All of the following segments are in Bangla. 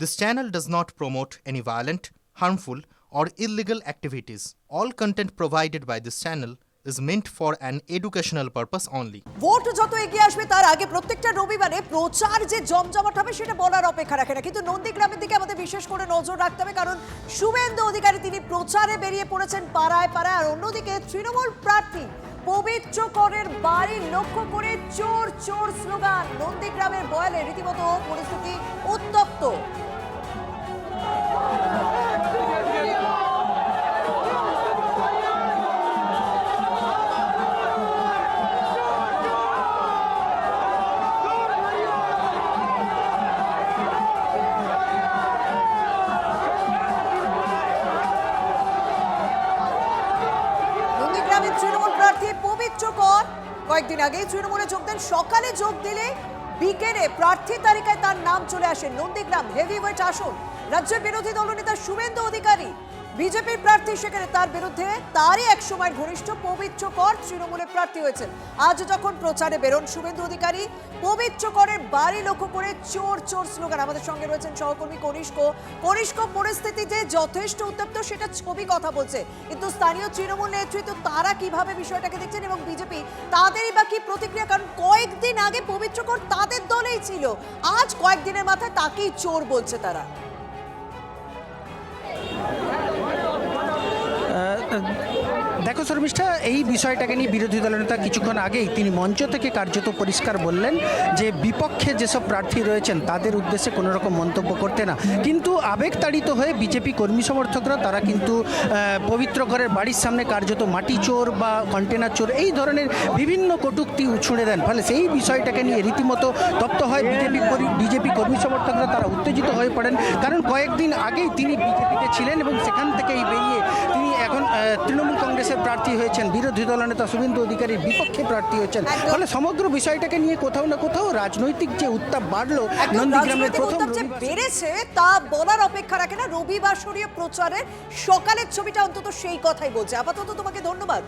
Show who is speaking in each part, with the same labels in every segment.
Speaker 1: This channel does not promote any violent, harmful, or illegal activities. All content provided by this channel is meant for an educational purpose only.
Speaker 2: Vote যত এগিয়ে আসবে তার আগে প্রত্যেকটা রবিবারে প্রচার যে জমজমাট হবে সেটা বলার অপেক্ষা রাখে না, কিন্তু নন্দীগ্রামের দিকে আমাদের বিশেষ করে নজর রাখতে হবে, কারণ শুভেন্দু অধিকারী তিনি প্রচারে বেরিয়ে পড়েছেন পাড়ায় পাড়ায়। আর অন্যদিকে তৃণমূল প্রার্থী পবিত্র করের বাড়ি লক্ষ্য করে চোর চোর স্লোগান। নন্দীগ্রামের বয়ালে রীতিমতো পরিস্থিতি উত্তপ্ত। তৃণমূল প্রার্থী পবিত্র কর কয়েকদিন আগেই তৃণমূলে যোগ দেন। সকালে যোগ দিলে বিকেলে প্রার্থী তালিকায় তার নাম চলে আসে। নন্দীগ্রাম হেভিওয়েট আসন, রাজ্যের বিরোধী দলনেতা শুভেন্দু অধিকারী বিজেপির প্রার্থী, সেখানে তার বিরুদ্ধে তারই এক সময়ের ঘনিষ্ঠ পবিত্র কর তৃণমূলের প্রার্থী হয়েছেন। আজ যখন প্রচারে বেরোন শুভেন্দু অধিকারী, পবিত্র করের বাড়ি লক্ষ্য করে চোর চোর স্লোগান। আমাদের সঙ্গে রয়েছেন সহকর্মী কনিষ্ক। পরিস্থিতি যে যথেষ্ট উত্তপ্ত সেটা ছবি কথা বলছে, কিন্তু স্থানীয় তৃণমূল নেতৃত্ব তারা কিভাবে বিষয়টাকে দেখছেন এবং বিজেপি তাদেরই বা কি প্রতিক্রিয়া? কারণ কয়েকদিন আগে পবিত্র কর তাদের দলেই ছিল, আজ কয়েকদিনের মাথায় তাকেই চোর বলছে তারা।
Speaker 3: দেখো শর্মিষ্ঠা, এই বিষয়টাকে নিয়ে বিরোধী দলনেতা কিছুক্ষণ আগেই তিনি মঞ্চ থেকে কার্যত পরিষ্কার বললেন যে বিপক্ষে যেসব প্রার্থী রয়েছেন তাদের উদ্দেশ্যে কোনো রকম মন্তব্য করতে না, কিন্তু আবেগতাড়িত হয়ে বিজেপি কর্মী সমর্থকরা তারা কিন্তু পবিত্র করের বাড়ির সামনে কার্যত মাটি চোর বা কন্টেনার চোর এই ধরনের বিভিন্ন কটূক্তি ছুঁড়ে দেন। ফলে সেই বিষয়টাকে নিয়ে রীতিমতো তপ্ত হয় বিজেপি কর্মী সমর্থকরা, তারা উত্তেজিত হয়ে পড়েন। কারণ কয়েকদিন আগেই তিনি বিজেপিতে ছিলেন এবং সেখান থেকেই বেরিয়ে তিনি এখন তৃণমূল কংগ্রেসের প্রার্থী হয়েছেন, বিরোধী দলনেতা শুভেন্দু অধিকারীর বিপক্ষে প্রার্থী হয়েছেন। ফলে সমগ্র বিষয়টাকে নিয়ে কোথাও না কোথাও রাজনৈতিক যে উত্তাপ বাড়লো নন্দীগ্রামের প্রথম
Speaker 2: বেড়েছে তা বলার অপেক্ষা রাখে না। রবিবাসরীয় প্রচারের সকালের ছবিটা অন্তত সেই কথাই বলছে। আপাতত তোমাকে ধন্যবাদ।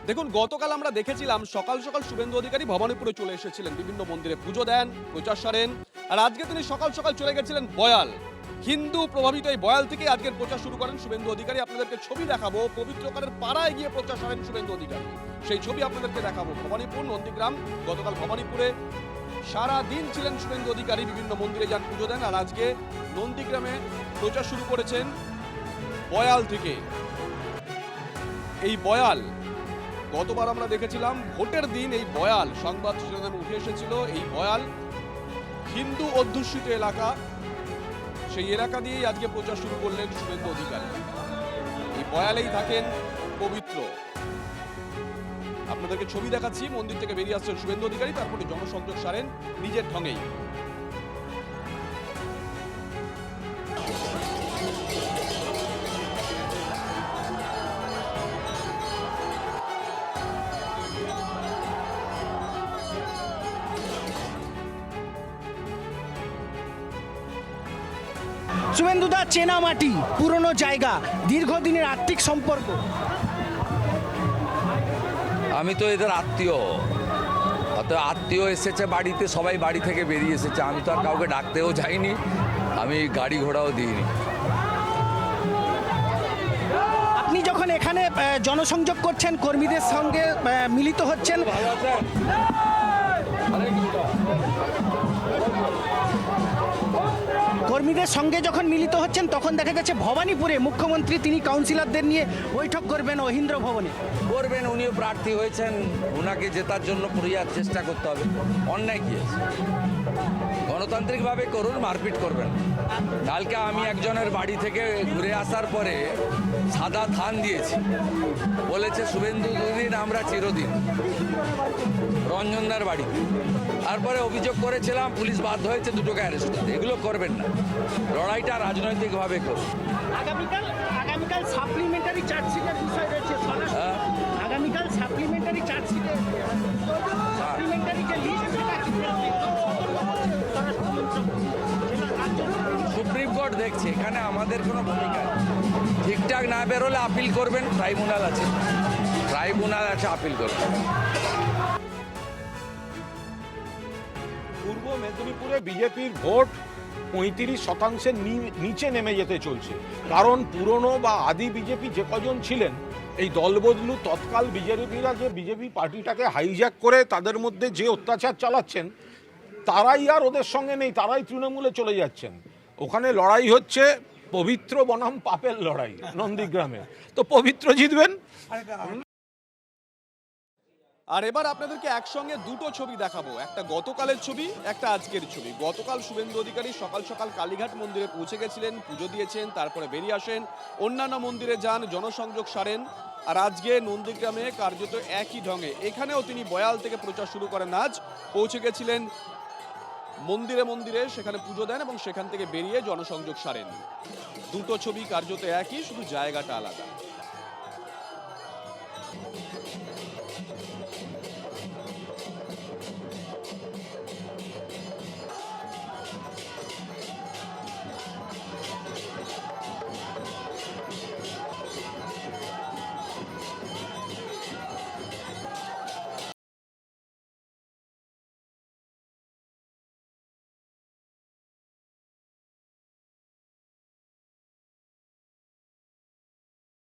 Speaker 4: দেখুন, গতকাল আমরা দেখেছিলাম সকাল সকাল শুভেন্দু অধিকারী ভবানীপুরে চলে এসেছিলেন, বিভিন্ন মন্দিরে পুজো দেন, প্রচার সারেন। আর আজকে তিনি সকাল সকাল চলে গেছিলেন বয়াল। হিন্দু প্রভাবিত এই বয়াল থেকে আজকের প্রচার শুরু করেন শুভেন্দু অধিকারী। আপনাদেরকে ছবি দেখাবো, পবিত্র করের পাড়ায় গিয়ে প্রচার সারেন শুভেন্দু অধিকারী, সেই ছবি আপনাদেরকে দেখাবো। ভবানীপুর, নন্দীগ্রাম, গতকাল ভবানীপুরে সারা দিন ছিলেন শুভেন্দু অধিকারী, বিভিন্ন মন্দিরে যান, পুজো দেন। আর আজকে নন্দীগ্রামে প্রচার শুরু করেছেন বয়াল থেকে। এই বয়াল গতবার আমরা দেখেছিলাম ভোটের দিন, এই বয়াল সংবাদ শিরোনামে উঠে এসেছিল। এই বয়াল হিন্দু অধ্যুষিত এলাকা, সেই এলাকা দিয়েই আজকে প্রচার শুরু করলেন শুভেন্দু অধিকারী। এই বয়ালেই থাকেন পবিত্র। আপনাদেরকে ছবি দেখাচ্ছি, মন্দির থেকে বেরিয়ে আসছেন শুভেন্দু অধিকারী, তারপরে জনসংযোগ সারেন নিজের ঢঙেই।
Speaker 3: শুভেন্দুদা চেনা মাটি, পুরনো জায়গা, দীর্ঘদিনের আর্থিক সম্পর্ক।
Speaker 5: আমি তো এদের আত্মীয়, অত আত্মীয় এসেছে বাড়িতে, সবাই বাড়ি থেকে বেরিয়ে এসেছে। আমি তো আর কাউকে ডাকতেও যাইনি, আমি গাড়ি ঘোড়াও দিইনি।
Speaker 3: আপনি যখন এখানে জনসংযোগ করছেন, কর্মীদের সঙ্গে মিলিত হচ্ছেন, কর্মীদের সঙ্গে যখন মিলিত হচ্ছেন তখন দেখা যাচ্ছে ভবানীপুরে মুখ্যমন্ত্রী তিনি কাউন্সিলরদের নিয়ে বৈঠক করবেন অহিন্দ্র ভবনে।
Speaker 5: করবেন, উনিও প্রার্থী হয়েছেন, ওনাকে জেতার জন্য প্রয়াস চেষ্টা করতে হবে। অন্যায় কি আছে? গণতান্ত্রিকভাবে করুন, মারপিট করবেন। কালকে আমি একজনের বাড়ি থেকে ঘুরে আসার পরে সাদা থান দিয়েছি, বলেছে শুভেন্দু দুদিন আমরা চিরদিন, রঞ্জনদার বাড়ি। তারপরে অভিযোগ করেছিলাম, পুলিশ বাধ্য হয়েছে দুটোকে অ্যারেস্ট করতে। এগুলো করবেন না, লড়াইটা রাজনৈতিকভাবে করুন।
Speaker 3: আগামীকাল সাপ্লিমেন্টারি চার্জশিটের বিষয় রয়েছে, আগামীকাল সাপ্লিমেন্টারি চার্জশিটের সাপ্লিমেন্টারি যে লিস্ট সেটা
Speaker 5: হাইকোর্ট দেখছে, এখানে আমাদের কোনো ভূমিকা নেই। ঠিকঠাক না বেরোলে আপিল করবেন, ট্রাইব্যুনাল আছে, আপিল করবেন।
Speaker 6: পূর্ব মেদিনীপুরে বিজেপির ভোট 35% নিচে নেমে যেতে চলছে। কারণ পুরনো বা আদি বিজেপি যে কজন ছিলেন, এই দলবদলু তৎকাল বিজেপিরা যে বিজেপি পার্টিটাকে হাইজ্যাক করে তাদের মধ্যে যে অত্যাচার চালাচ্ছেন, তারাই আর ওদের সঙ্গে নেই, তারাই তৃণমূলে চলে যাচ্ছেন। ওখানে লড়াই হচ্ছে পবিত্র বনাম পাপের লড়াই নন্দীগ্রামে, তো পবিত্র জিতবেন।
Speaker 4: আর এবার আপনাদেরকে একসঙ্গে দুটো ছবি দেখাবো, একটা গতকালের ছবি, একটা আজকের ছবি। গতকাল শুভেন্দু অধিকারী সকাল সকাল কালীঘাট মন্দিরে পৌঁছে গেছিলেন, পুজো দিয়েছেন, তারপরে বেরিয়ে আসেন, অন্যান্য মন্দিরে যান, জনসংযোগ সারেন। আর আজকে নন্দীগ্রামে কার্যত একই ঢঙে এখানেও তিনি বয়াল থেকে প্রচার শুরু করেন। আজ পৌঁছে গেছিলেন মন্দিরে মন্দিরে, সেখানে পুজো দেন এবং সেখান থেকে বেরিয়ে জনসংযোগ সারেন। দুটো ছবি কার্যত একই, শুধু জায়গাটা আলাদা।